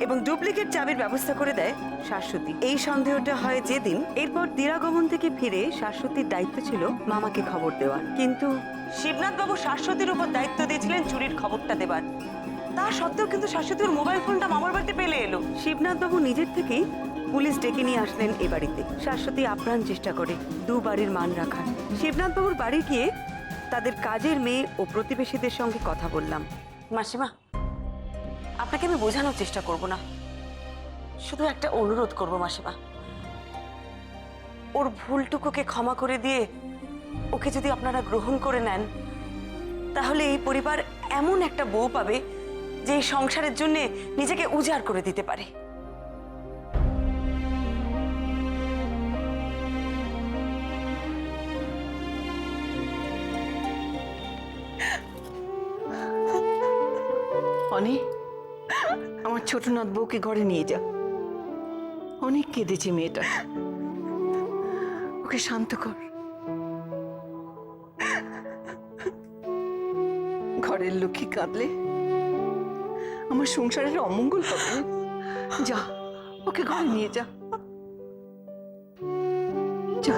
এবং ডুপ্লিকেট চাবির ব্যবস্থা করে দেয় শাশ্বতী। এই সন্দেহটা হয় যেদিন, এরপর দিরাগমন থেকে ফিরে শাশ্বতীর দায়িত্ব ছিল মামাকে খবর দেওয়ার, কিন্তু শিবনাথ বাবু শাশ্বতীর উপর দায়িত্ব দিয়েছিলেন চুরির খবরটা দেবার। তা সত্ত্বেও কিন্তু শাশ্বতীর মোবাইল ফোনটা মামার বাড়িতে পেলে এলো। শিবনাথ বাবু নিজের থেকেই পুলিশ ডেকে নিয়ে আসলেন এ বাড়িতে। শাশ্বতী আপ্রাণ চেষ্টা করে দু বাড়ির মান রাখার। শিবনাথ বাবুর বাড়ি গিয়ে তাদের কাজের মেয়ে ও প্রতিবেশীদের সঙ্গে কথা বললাম। মাসিমা, আপনাকে আমি বোঝানোর চেষ্টা করব না, শুধু একটা অনুরোধ করব মাসিমা, ওর ভুলটুকুকে ক্ষমা করে দিয়ে ওকে যদি আপনারা গ্রহণ করে নেন, তাহলে এই পরিবার এমন একটা বউ পাবে যে এই সংসারের জন্য নিজেকে উজাড় করে দিতে পারে। অনেক আমার ছোট নাথ বউকে ঘরে নিয়ে যা। অনেক কেঁদেছে মেয়েটা, ওকে শান্ত কর। ঘরের লক্ষ্মী কাঁদলে আমার সংসারের অমঙ্গল হবে। যা, ওকে ঘরে নিয়ে যা, যা।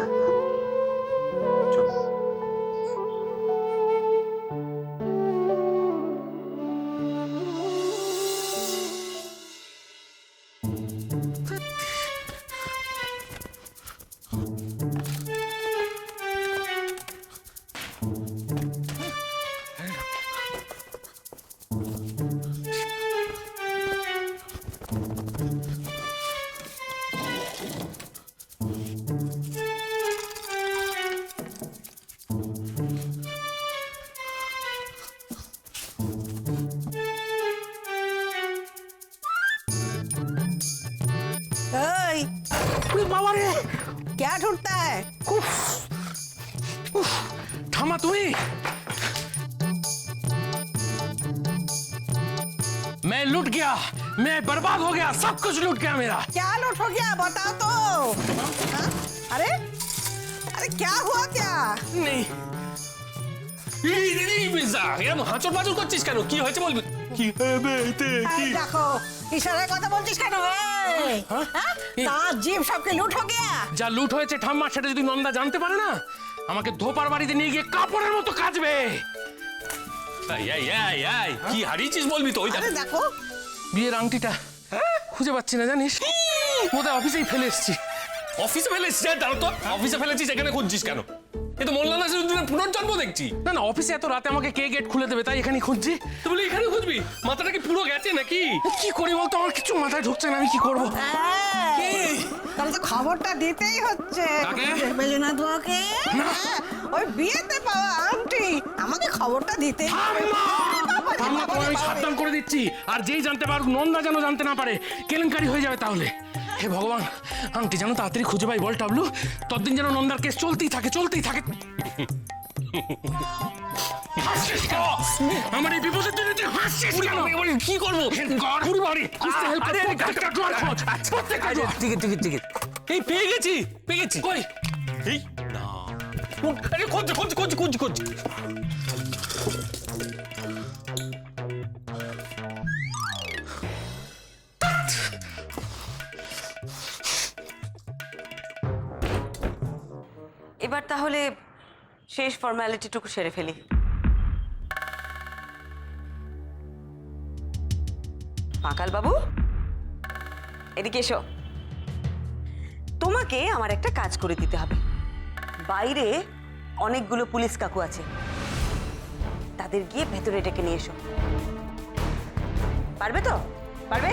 बाबा रे, क्या ढूंढता है? थामा तुम्ही। मैं लूट गया, मैं बर्बाद हो गया, सब कुछ लूट गया मेरा। क्या लूट हो गया बताओ तो। हाँ? अरे अरे क्या हुआ क्या? नहीं পিজা এরকম হাঁচড় বাচড় করছিস কেন? কি হয়েছে বলবি? কি হবে এতে? কি দেখো ইশারায় কথা বলছিস কেন? তার জিভ সবকে লুট हो गया। যা লুট হয়েছে ঠাম্মা, সেটা যদি নন্দা জানতে পারে না, আমাকে ধোপার বাড়িতে নিয়ে গিয়ে কাপড়ের মতো কাচবে। এই এই এই এই কি হারিয়েছিস বলবি তো? ওই দেখো বিয়ের আংটিটা খুঁজে পাচ্ছি না, জানিস? বোধহয় অফিসেই ফেলে এসেছি। অফিসে ফেলে এসেছিস? দাঁড়ো তো, অফিসে ফেলেছিস, এখানে খুঁজছিস কেন? এ তো মোল্লা নাসিরুদ্দিনের পুনর্জন্ম দেখছি। না না, অফিসে এত রাতে আমাকে কে গেট খুলে দেবে, তাই এখানে খুঁজছি। তুই বলি এখানে খুঁজবি? মাথাটা কি পুরো গেছে নাকি? কি করি বলতো, আমার কিছু মাথায় ঢুকছে না, আমি কি করবো? তাহলে তো খবরটা দিতেই হচ্ছে। কাকে? বেলুনাথ বাবুকে ওই বিয়েতে পাওয়া আংটি আমাকে খবরটা দিতেই হবে। আমি সাবধান করে দিচ্ছি, আর যেই জানতে পারুক, নন্দা যেন জানতে না পারে, কেলেঙ্কারি হয়ে যাবে তাহলে। হে ভগবান, আংটি যেন তাড়াতাড়ি খুঁজে পাই বল টাবলু, ততদিন যেন নন্দার কেস চলতেই থাকে চলতেই থাকে। আমার এই বিপদের দিনে তুই হাসছিস কেন? কি করবো? পুরো বাড়ি খুঁজতে হেল্প কর। প্রত্যেকটা ড্রয়ার খোঁজ, প্রত্যেকটা ড্রয়ার। ঠিক আছে ঠিক আছে ঠিক আছে। এই পেয়ে গেছি পেয়ে গেছি। কই? এই না, আরে খোঁজ খোঁজ খোঁজ খোঁজ খোঁজ। এবার তাহলে শেষ ফর্মালিটিটুকু সেরে ফেলি। পাকাল বাবু, এদিকে এসো। তোমাকে আমার একটা কাজ করে দিতে হবে। বাইরে অনেকগুলো পুলিশ কাকু আছে, তাদের গিয়ে ভেতরে ডেকে নিয়ে এসো। পারবে তো? পারবে?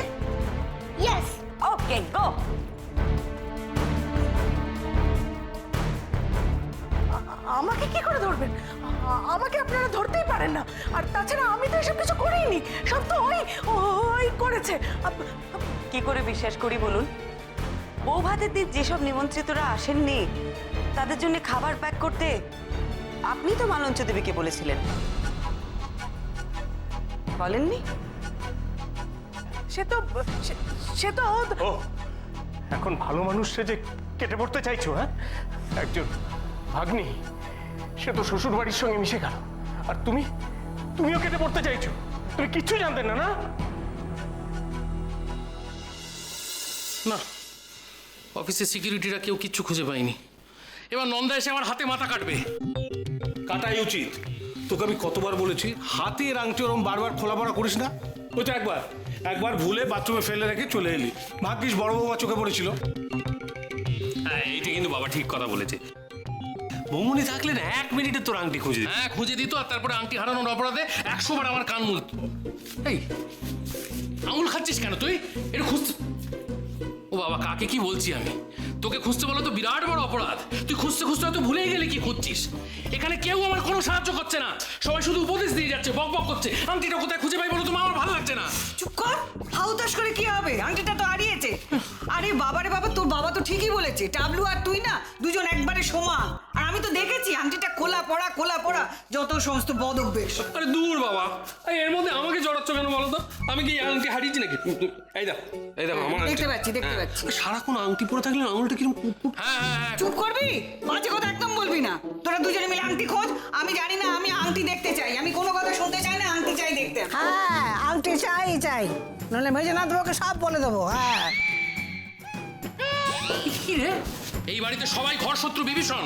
ইয়েস। ওকে, গো। আমাকে কি করে ধরবেন? আমাকে আপনারা ধরতেই পারেন না। আর তাছাড়া আমি তো এসব কিছু করিনি, সব তো ওই করেছে। কি করে বিশ্বাস করি বলুন? বউ ভাতের দিন যেসব নিমন্ত্রিতরা আসেননি, তাদের জন্য খাবার প্যাক করতে আপনি তো মালঞ্চ দেবীকে বলেছিলেন, বলেননি? সে তো ও এখন ভালো মানুষ যে কেটে পড়তে চাইছো? হ্যাঁ, একজন ভাগ্নি, সে তো শ্বশুর বাড়ির সঙ্গে মিশে গেল, আর তুমি তুমিও কেটে পড়তে চাইছো? তুমি কিচ্ছু জানতেন না, না? না, অফিসের সিকিউরিটিরা কেউ কিচ্ছু খুঁজে পায়নি। এবার নন্দা এসে আমার হাতে মাথা কাটবে। কাটাই উচিত। তোকে আমি কতবার বলেছি হাতের আংটি ওরম বারবার খোলা পড়া করিস না। ওই তো একবার ভুলে বাথরুমে ফেলে রেখে চলে এলি। ভাগ্যিস বড় বৌমা চোখে পড়েছিল। হ্যাঁ, এইটা কিন্তু বাবা ঠিক কথা বলেছে। বৌমনি থাকলে না 1 মিনিটে তোর আংটি খুঁজে দিত। হ্যাঁ, খুঁজে দিত আর তারপরে আংটি হারানোর অপরাধে 100 বার আমার কান মুলত। এই আঙুল খাচ্ছিস কেন তুই? এটা খুঁজতে, ও বাবা কাকে কি বলছি আমি? তোকে খুঁজতে বলো তো বিরাট বড় অপরাধ। তুই খুঁজতে খুঁজতে হয়তো ভুলেই গেলে কি খুঁজছিস। এখানে কেউ আমার কোনো সাহায্য করছে না, সবাই শুধু উপদেশ দিয়ে যাচ্ছে, বক বক করছে। আংটিটা কোথায় খুঁজে পাই বলো তো? আমার ভালো লাগছে না। চুপ কর, হাউতাস করে কি হবে? আংটিটা তো হারিয়েছে। আরে বাবারে বাবা, তোর বাবা তো ঠিকই বলেছে, টাবলু আর তুই না দুজন একবারে সমান। আর আমি তো দেখেছি আংটিটা খোলা পড়া যত সমস্ত বদ অভ্যেস। আরে দূর বাবা, এর মধ্যে আমাকে জড়াচ্ছ কেন বলো তো? আমি কি এই আংটি হারিয়েছি নাকি? এই দেখো আমার দেখতে আংটি। পাচ্ছি সারাক্ষণ আংটি পরে থাকলে আঙুলটা কিরকম হ্যাঁ হ্যাঁ হ্যাঁ, চুপ করবি, বাজে কথা একদম বলবি না। তোরা দুজনে মিলে আংটি খোঁজ, আমি জানি না, আমি আংটি দেখতে চাই। আমি কোনো কথা শুনতে চাই না, আংটি চাই দেখতে। হ্যাঁ আংটি চাই নইলে মেজনাথ বাবুকে সব বলে দেবো। হ্যাঁ কি রে? এই বাড়িতে সবাই ঘর শত্রু বিভীষণ।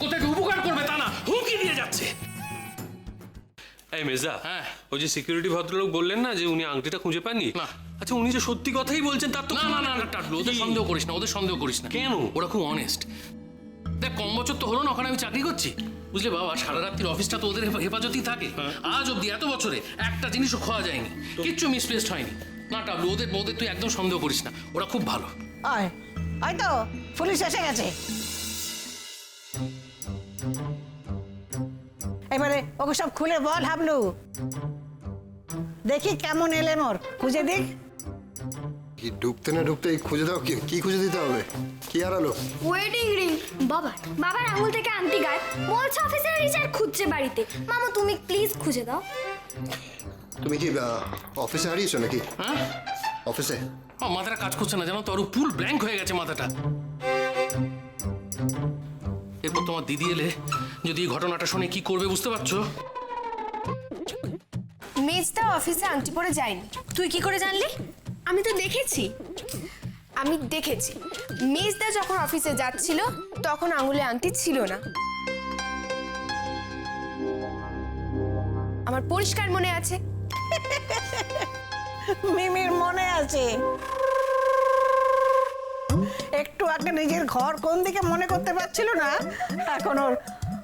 কোথায় উপকার করবে তা না হুমকি দিয়ে যাচ্ছে। এই মেজা, হ্যাঁ। ওই যে সিকিউরিটি ভদ্রলোক বললেন না যে উনি আংটিটা খুঁজে পাননি? না। আচ্ছা, উনি যে সত্যি কথাই বলছেন তার তো না না না না টাটলু, ওদের সন্দেহ করিস না, ওদের সন্দেহ করিস না। কেন? ওরা খুব অনেস্ট। দেখ কম বছর তো হলো না ওখানে আমি চাকরি করছি, বুঝলে বাবা। সারা রাত্রির অফিসটা তো ওদের হেফাজতেই থাকে। আজ অব্দি এত বছরে একটা জিনিসও খোয়া যায়নি, কিচ্ছু মিসপ্লেসড হয়নি। না টাবলু, ওদের তুই একদম সন্দেহ করিস না, ওরা খুব ভালো। হয়তো পুলিশ এসে গেছে। এবারে ওকে সব খুলে বল হাবলু, দেখি কেমন এলেন ওর, খুঁজে দিক। কি ঢুকতে না ঢুকতেই খুঁজে দাও? কি খুঁজে দিতে হবে? কি হারালো? Wedding ring. বাবার আঙুল থেকে আংটি গায়ে, বলছে অফিসের রিচার্জ খুঁজছে বাড়িতে। মামা তুমি প্লিজ খুঁজে দাও। তুমি কি অফিসে হারিয়েছো নাকি? হ্যাঁ, অফিসে? মাথাটা কাজ করছে না জানো তো, আরো ফুল ব্ল্যাঙ্ক হয়ে গেছে মাথাটা। এরপর তোমার দিদি এলে যদি এই ঘটনাটা শুনে কি করবে বুঝতে পারছো? মেজদা অফিসে আংটি পরে যায়নি। তুই কি করে জানলি? আমি তো দেখেছি। মেজদা যখন অফিসে যাচ্ছিল তখন আঙুলে আংটি ছিল না। আমার পরিষ্কার মনে আছে। মিমির মনে আছে, একটু আগে নিজের ঘর কোন দিকে মনে করতে পারছিল না, এখন ওর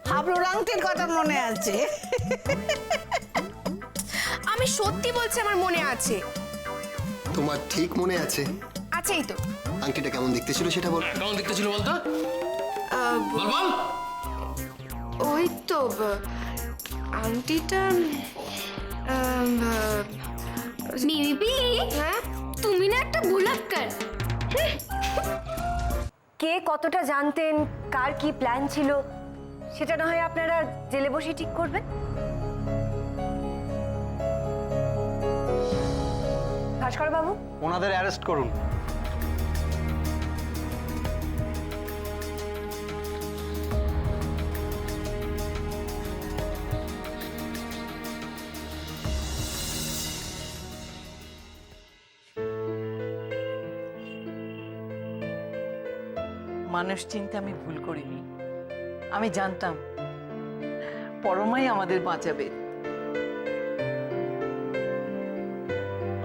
হাবলুর আংটির কথা মনে আছে। আমি সত্যি বলছি, আমার মনে আছে। তোমার ঠিক মনে আছে? আছেই তো। আংটিটা কেমন দেখতে ছিল সেটা বল। কেমন দেখতে ছিল বলতো? বল বল। ওই তো আংটিটা মিমি, হ্যাঁ, তুমি না একটা ভুলাক্কার। কে কতটা জানতেন, কার কি প্ল্যান ছিল, সেটা না হয় আপনারা জেলে বসে ঠিক করবেন। ভাস্কর বাবু, ওনাদের অ্যারেস্ট করুন। মানুষ চিনতে আমি ভুল করিনি। আমি জানতাম পরমাই আমাদের বাঁচাবে।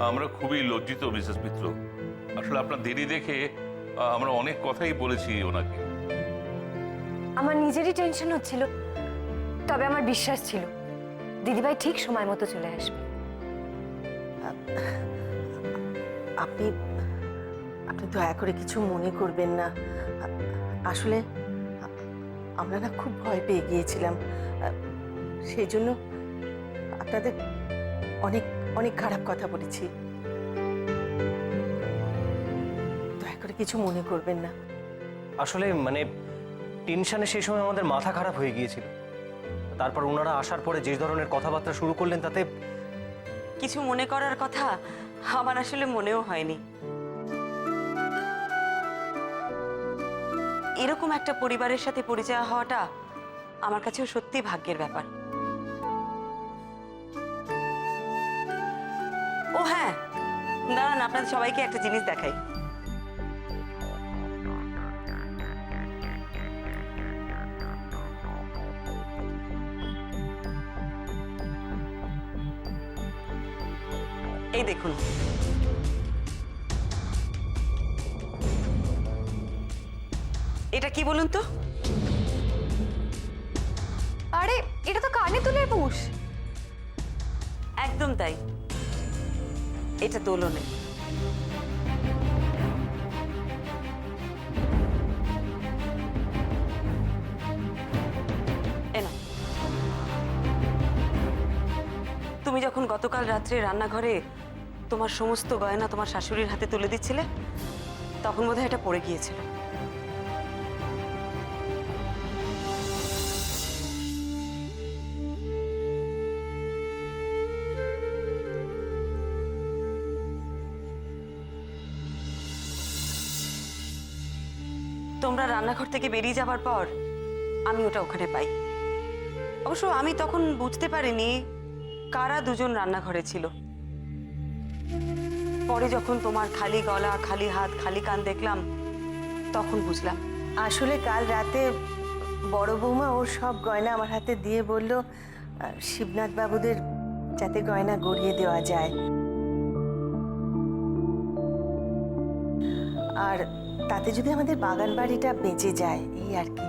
আমরা খুবই লজ্জিত মিসেস মিত্র। আসলে আপনার দেরি দেখে আমরা অনেক কথাই বলেছি ওনাকে। আমার নিজেরই টেনশন হচ্ছিল, তবে আমার বিশ্বাস ছিল দিদিভাই ঠিক সময় মতো চলে আসবে। আপনি আপনি দয়া করে কিছু মনে করবেন না। আসলে আমরা না খুব ভয় পেয়ে গিয়েছিলাম, সেই জন্য আপনাদের অনেক অনেক খারাপ কথা বলেছি। দয়া করে কিছু মনে করবেন না। আসলে মানে টেনশনে সেই সময় আমাদের মাথা খারাপ হয়ে গিয়েছিল। তারপর ওনারা আসার পরে যে ধরনের কথাবার্তা শুরু করলেন তাতে কিছু মনে করার কথা আমার আসলে মনেও হয়নি। এরকম একটা পরিবারের সাথে পরিচয় হওয়াটা আমার কাছেও সত্যি ভাগ্যের ব্যাপার। হ্যাঁ দাঁড়ান, আপনাদের সবাইকে একটা জিনিস দেখাই। এই দেখুন, এটা কি বলুন তো? আরে এটা তো কানে তুলে পুষ। একদম তাই, এটা দোলনে। তুমি যখন গতকাল রাত্রে রান্নাঘরে তোমার সমস্ত গয়না তোমার শাশুড়ির হাতে তুলে দিচ্ছিলে, তখন বোধহয় এটা পড়ে গিয়েছিল। তোমরা রান্নাঘর থেকে বেরিয়ে যাবার পর আমি ওটা ওখানে পাই। অবশ্য আমি তখন বুঝতে পারিনি কারা দুজন রান্নাঘরে ছিল। পরে যখন তোমার খালি গলা, খালি হাত, খালি কান দেখলাম, তখন বুঝলাম। আসলে কাল রাতে বড় বৌমা ওর সব গয়না আমার হাতে দিয়ে বলল শিবনাথ বাবুদের যাতে গয়না গড়িয়ে দেওয়া যায়, আর তাতে যদি আমাদের বাগান বাড়িটা বেঁচে যায়, এই আর কি।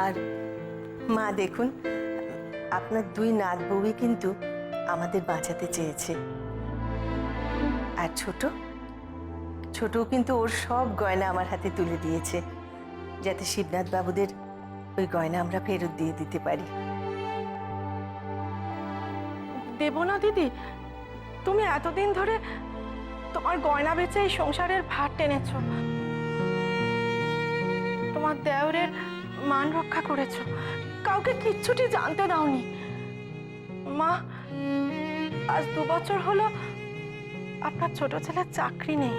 আর মা দেখুন, আপনার দুই নাত বউই কিন্তু আমাদের বাঁচাতে চেয়েছে। আর ছোটও কিন্তু ওর সব গয়না আমার হাতে তুলে দিয়েছে, যাতে শিবনাথ বাবুদের ওই গয়না আমরা ফেরত দিয়ে দিতে পারি। দেব না দিদি, তুমি এতদিন ধরে তোমার গয়না বেচে এই সংসারের ভার টেনেছো, তোমার দেওরের মান রক্ষা করেছো, কাউকে কিচ্ছুটি জানতে দাওনি। মা, আজ 2 বছর হলো আপনার ছোট ছেলের চাকরি নেই।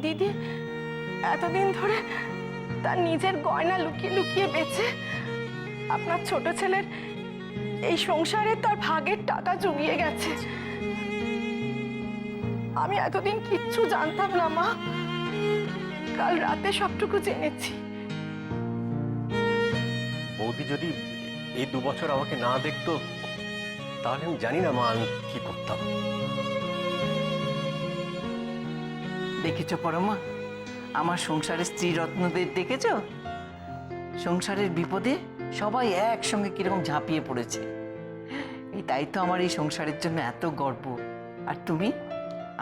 দিদি এতদিন ধরে তার নিজের গয়না লুকিয়ে লুকিয়ে বেচে আপনার ছোট ছেলের এই সংসারে তার ভাগের টাকা জুগিয়ে গেছে। আমি এতদিন কিচ্ছু জানতাম না মা, কাল রাতে সবটুকু জেনেছি। বৌদি যদি এই 2 বছর আমাকে না দেখতো, তাহলে আমি জানি না মা আমি কি করতাম। দেখেছো পরমা, আমার সংসারের স্ত্রী রত্নদের দেখেছো? সংসারের বিপদে সবাই একসঙ্গে কিরকম ঝাঁপিয়ে পড়েছে। তাই তো আমার এই সংসারের জন্য এত গর্ব। আর তুমি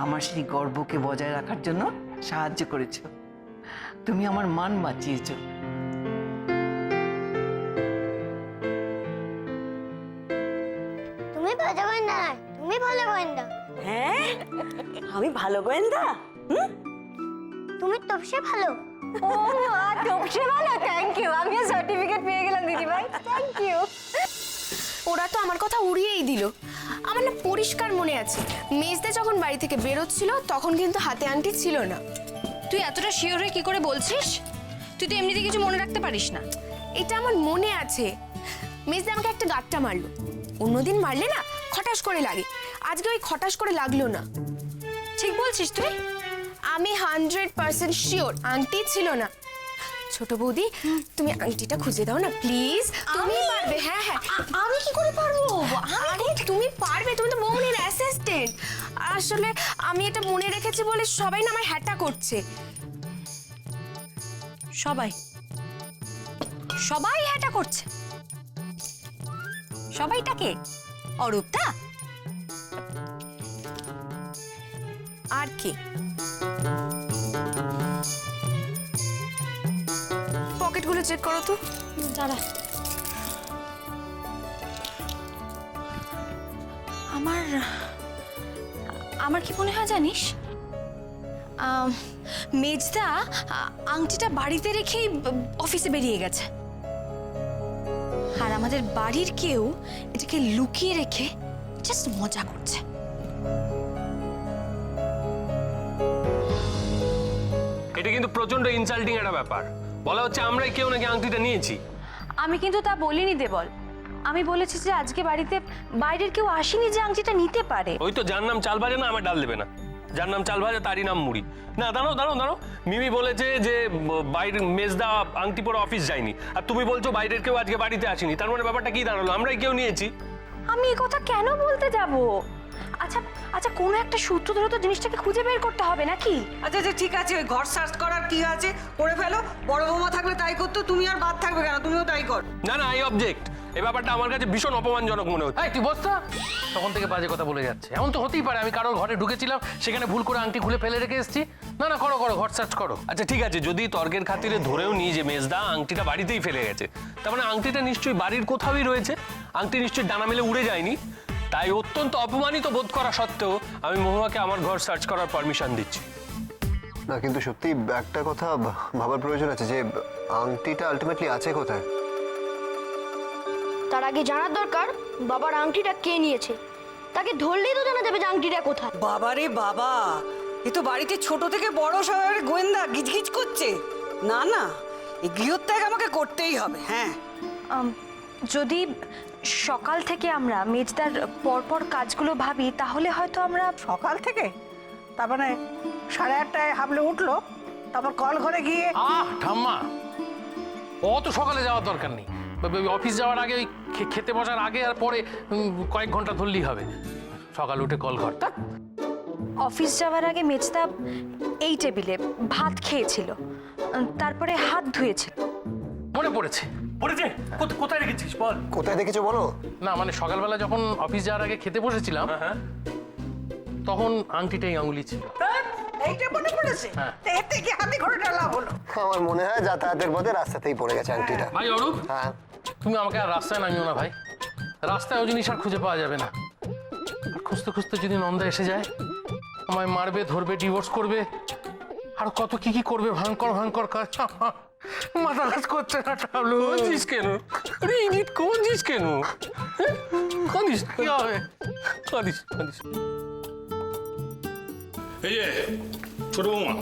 আমার সেই গর্বকে বজায় রাখার জন্য সাহায্য করেছো। তুমি আমার মান বাঁচিয়েছো। তুমি বাজে গোয়েন্দা নয়, তুমি ভালো গোয়েন্দা। হ্যাঁ, আমি ভালো গোয়েন্দা? তুমি তপসে ভালো। ও মা, তপসে ভালো, থ্যাংক ইউ। আমিও সার্টিফিকেট পেয়ে গেলাম দিদি ভাই, থ্যাংক ইউ। ওরা তো আমার কথা উড়িয়েই দিল। আমার না পরিষ্কার মনে আছে, মেজদা যখন বাড়ি থেকে বেরোচ্ছিল তখন কিন্তু হাতে আংটি ছিল না। তুই এতটা শিওর হয়ে কি করে বলছিস? তুই তো এমনিতে কিছু মনে রাখতে পারিস না। এটা আমার মনে আছে। মেজদা আমাকে একটা গাঁটটা মারলো, অন্যদিন মারলে না খটাস করে লাগে, আজকে ওই খটাস করে লাগলো না। ঠিক বলছিস তুই? আমি 100% শিওর আংটি ছিল না। ছোট বৌদি, তুমি আংটিটা খুঁজে দাও না প্লিজ। তুমি পারবে। হ্যাঁ হ্যাঁ, আমি কি করে পারবো? আরে তুমি পারবে, তুমি তো বৌমনির অ্যাসিস্ট্যান্ট। আসলে আমি এটা মনে রেখেছি বলে সবাই না আমার হ্যাটা করছে। সবাই সবাই এটা করছে? সবাইটাকে? অরূপটা? আর কি? পকেটগুলো চেক করো তো। দাঁড়া, আমার কি মনে হয় জানিস, মেজদা আংটিটা বাড়িতে রেখেই অফিসে বেরিয়ে গেছে, আর আমাদের বাড়ির কেউ এটাকে লুকিয়ে রেখে জাস্ট মজা করছে। এটা কিন্তু প্রচন্ড ইনসাল্টিং একটা ব্যাপার। বলা হচ্ছে আমরাই কেউ নাকি আংটিটা নিয়েছি। আমি কিন্তু তা বলিনি দেবল, আমি বলেছি যে আজকে বাড়িতে বাইরের কেউ আসেনি যে আংটিটা নিতে পারে। ওই তো যার নাম চাল ভাজে না আমার ডাল দেবে না, যার নাম চাল ভাজে তারই নাম মুড়ি। না দাঁড়াও দাঁড়াও দাঁড়াও, মিমি বলেছে যে বাইরের মেজদা আংটি পরে অফিস যায়নি, আর তুমি বলছো বাইরের কেউ আজকে বাড়িতে আসেনি, তার মানে ব্যাপারটা কি দাঁড়ালো? আমরাই কেউ নিয়েছি। আমি এই কথা কেন বলতে যাব? আচ্ছা আচ্ছা, কোনো একটা সূত্র ধরে তো জিনিসটাকে খুঁজে বের করতে হবে নাকি? আচ্ছা আচ্ছা ঠিক আছে, ওই ঘর সার্চ করার কি আছে করে ফেলো। বড় বৌমা থাকলে তাই করতো, তুমি আর বাদ থাকবে কেন? তুমিও তাই কর। না না, আই অবজেক্ট। এই ব্যাপারটা আমার কাছে ভীষণ অপমানজনক মনে হচ্ছে। তুই বস তো, তখন থেকে বাজে কথা বলে যাচ্ছে। এমন তো হতেই পারে আমি কারোর ঘরে ঢুকেছিলাম, সেখানে ভুল করে আংটি খুলে ফেলে রেখে এসেছি। না না, করো করো, ঘর সার্চ করো। আচ্ছা ঠিক আছে, যদি তর্কের খাতিরে ধরেও নিই যে মেজদা আংটিটা বাড়িতেই ফেলে গেছে, তার মানে আংটিটা নিশ্চয়ই বাড়ির কোথাওই রয়েছে, আংটি নিশ্চয়ই ডানা মেলে উড়ে যায়নি। তাই অত্যন্ত অপমানিত বোধ করা সত্ত্বেও আমি মহুয়াকে আমার ঘর সার্চ করার পারমিশন দিচ্ছি। না কিন্তু সত্যি একটা কথা ভাবার প্রয়োজন আছে যে আংটিটা আলটিমেটলি আছে কোথায়। তার আগে জানার দরকার বাবার আংটিটা কে নিয়েছে। তাকে ধরলেই তো জানা যাবে যে আংটিটা কোথায়। বাবারে বাবা, এ তো বাড়িতে ছোট থেকে বড় সবার গোয়েন্দা গিজগিজ করছে। না না, এই গৃহত্যাগ আমাকে করতেই হবে। হ্যাঁ, যদি সকাল থেকে আমরা মেজদার পরপর কাজগুলো ভাবি তাহলে হয়তো আমরা সকাল থেকে, তার মানে 8:30টায় হাবলে উঠলো, তারপর কল ঘরে গিয়ে ঠাম্মা, অত সকালে যাওয়ার দরকার নেই। অফিস যাওয়ার আগে ওই খেতে বসার আগে আর পরে কয়েক ঘন্টা ধরলেই হবে। সকাল উঠে কল ঘর। অফিস যাওয়ার আগে মেজদা এই টেবিলে ভাত খেয়েছিল, তারপরে হাত ধুয়েছিল। মনে পড়েছে পড়েছে, কোথায় রেখেছিস বল? কোথায় দেখেছো বলো? না মানে সকালবেলা যখন অফিস যাওয়ার আগে খেতে বসেছিলাম, তখন আংটিটাই আঙুলি ছিল। এইটা মনে পড়েছে? এতে কি হাতে ঘোড়াটা লাভ হলো? আমার মনে হয় যাতায়াতের পথে রাস্তাতেই পড়ে গেছে আংটিটা। ভাই অরূপ, হ্যাঁ, তুমি আমাকে আর রাস্তায় নামিও না ভাই। রাস্তায় ওই জিনিস আর খুঁজে পাওয়া যাবে না। আর খুঁজতে খুঁজতে যদি নন্দা এসে যায়, আমায় মারবে, ধরবে, ডিভোর্স করবে, আর কত কি কি করবে, ভয়ঙ্কর ভয়ঙ্কর কাজ। মাথা কাজ করছে না। টাবলু কাঁদিস কেন? আরে ইনিট কাঁদিস কেন? কাঁদিস কি হবে? কাঁদিস কাঁদিস। এই যে ছোট বৌমা,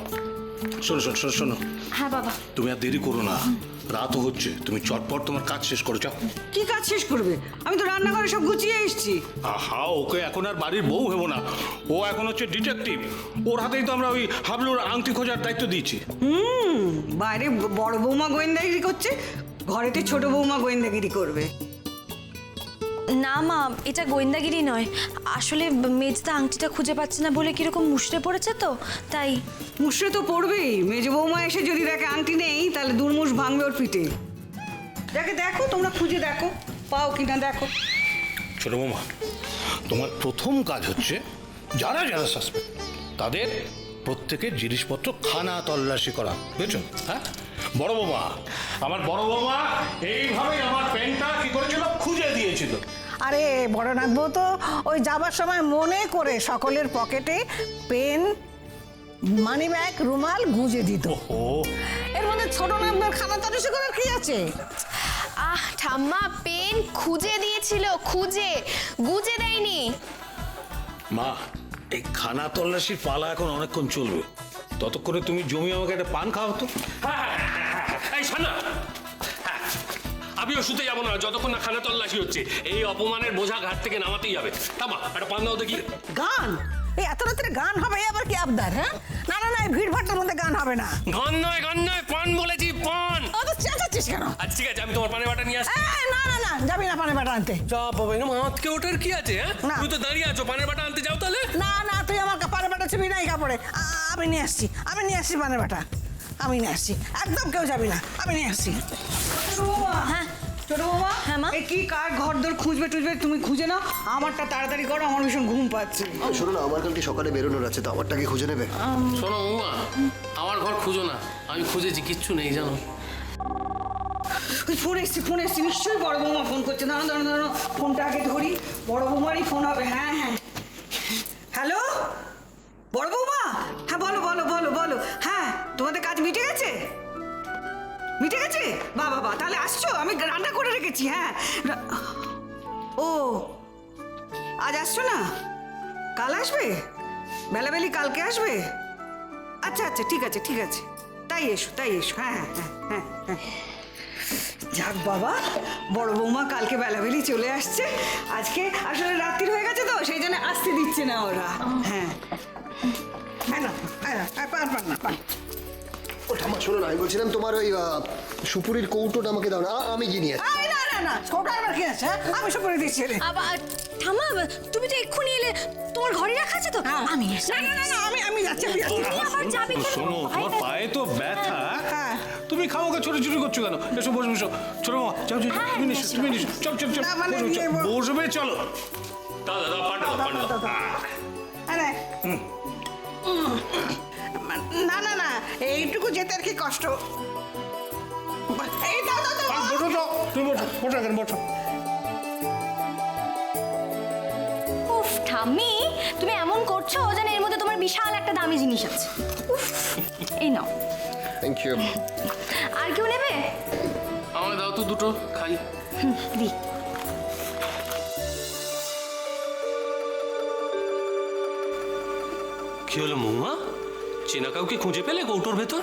শোনো শোনো শোনো শোনো, হ্যাঁ বাবা। তুমি আর দেরি করো না, রাতও হচ্ছে, তুমি চটপট তোমার কাজ শেষ করো। যাও। কি কাজ শেষ করবে? আমি তো রান্নাঘরে সব গুছিয়ে এসেছি। আহা, ওকে এখন আর বাড়ির বউ হবো না, ও এখন হচ্ছে ডিটেকটিভ। ওর হাতেই তো আমরা ওই হাবলুর আংটি খোঁজার দায়িত্ব দিয়েছি। বাইরে বড় বৌমা গোয়েন্দাগিরি করছে, ঘরেতে ছোট বৌমা গোয়েন্দাগিরি করবে। না মা, এটা গোয়েন্দাগিরি নয়, আসলে মেজদা আংটিটা খুঁজে পাচ্ছে না বলে কিরকম মুষড়ে পড়েছে, তো তাই। মুষড়ে তো পড়বেই, মেজ বৌমা এসে যদি দেখে আংটি নেই তাহলে দুর্মুষ ভাঙবে ওর পিঠে। দেখে দেখো, তোমরা খুঁজে দেখো পাও কিনা দেখো। ছোট বৌমা, তোমার প্রথম কাজ হচ্ছে যারা যারা সাসপেক্ট তাদের প্রত্যেকের জিনিসপত্র খানা তল্লাশি করা, বুঝছো? হ্যাঁ, বড় বৌমা, আমার বড় বৌমা এইভাবেই আমার পেনটা কি করেছিল, খুঁজে দিয়েছিল। আরে বড়নাথ বউ তো ওই যাবার সময় মনে করে সকলের পকেটে পেন, মানি ব্যাগ, রুমাল গুজে দিত। এর মধ্যে ছোট নাম্বার খানা তল্লাশি করার কি আছে? ঠাম্মা, পেন খুঁজে দিয়েছিল, খুঁজে, গুজে দেয়নি। মা, এই খানা তল্লাশির পালা এখন অনেকক্ষণ চলবে, ততক্ষণে তুমি জমি আমাকে একটা পান খাও তো। এই শোনা, আমিও শুতে যাবো না যতক্ষণ না খানা তল্লাশি হচ্ছে। এই অপমানের বোঝা ঘাট থেকে নামাতেই হবে। থামা, একটা পান দাও দেখি। গান? এই এত রাত্রে গান হবে? আবার কি আবদার? হ্যাঁ, না না না, ভিড় ভাট্টার মধ্যে গান হবে না। গান নয়, গান নয়, পান বলেছি, পান। অত চেঁচাচ্ছিস কেন? আচ্ছা ঠিক আছে, আমি তোমার পানের বাটা নিয়ে আসছি। না না না, যাবি না পানের বাটা আনতে। যা বাবা, এরকম আঁতকে ওঠার কি আছে? হ্যাঁ, না। তুমি তো দাঁড়িয়ে আছো, পানের বাটা আনতে যাও তাহলে। না না, তুই আমার পানের বাটা ছিবি না এই কাপড়ে। আমি নিয়ে আসছি, আমি নিয়ে আসছি পানের বাটা, আমি নিয়ে আসছি। একদম কেউ যাবি না, আমি নিয়ে আসছি। হ্যাঁ ছোট বৌমা, হ্যাঁ মা। এই কি কার ঘর দর খুঁজবে টুজবে, তুমি খুঁজে নাও। আমারটা তাড়াতাড়ি করো, আমার ভীষণ ঘুম পাচ্ছে। শোনো না, আমার কালকে সকালে বেরোনোর আছে, তো আমারটা কি খুঁজে নেবে? শোনো উমা, আমার ঘর খুঁজো না, আমি খুঁজেছি, কিচ্ছু নেই জানো। ফোন এসছি, ফোন এসছি, নিশ্চয়ই বড় বৌমা ফোন করছে। দাঁড়ানো দাঁড়ানো দাঁড়ানো, ফোনটা আগে ধরি। বড় বৌমারই ফোন হবে। হ্যাঁ হ্যাঁ, হ্যালো বড় বৌমা, হ্যাঁ বলো বলো বলো বলো। হ্যাঁ, তোমাদের কাজ মিটে গেছে? মিটে গেছে? বাহ বাহ বাহ, তাহলে আসছো? আমি রান্না করে রেখেছি। হ্যাঁ, ও আজ আসছো না, কাল আসবে? বেলাবেলি কালকে আসবে? আচ্ছা আচ্ছা, ঠিক আছে ঠিক আছে তাই এসো হ্যাঁ হ্যাঁ হ্যাঁ হ্যাঁ যাক বাবা, বড় বৌমা কালকে বেলাবেলি চলে আসছে। আজকে আসলে রাত্রি হয়ে গেছে তো, সেই জন্য আসতে দিচ্ছে না ওরা। হ্যাঁ ওটা আমার শোনো না, আমি বলছিলাম তোমার ওই সুপুরির কৌটোটা আমাকে দাও না, আমি গিয়ে নিয়ে আসি। না না না, ছোটা আমার কি আছে? আমি সব করে দিচ্ছি। আবার থামা, তুমি তো এক্ষুনি এলে, তোমার ঘরে রাখা আছে তো? আমি না না না, আমি যাচ্ছি। তুমি আবার যাবে কেন? শোনো, তোমার পায়ে তো ব্যথা, তুমি খামোকা ছোটাছুটি করছো কেন? এসো বসো বসো, ছোট মামা যাও যাও, তুমি নিস চল চল চল, বসবে চলো। দাদা পাঠা আরে না না না, এইটুকু যেতে আর কি কষ্ট। এই দাও দাও দাও। বসো তো, তুমি বসো, বসো কেন, বসো। উফ ঠাম্মি, তুমি এমন করছো যেন এর মধ্যে তোমার বিশাল একটা দামি জিনিস আছে। উফ, এই নাও। Thank you. আর কেউ নেবে? আমায় দাও তো দুটো খাই। দি। কি হলো মৌমা, চেনা কাউকে খুঁজে পেলে কৌটোর ভেতর?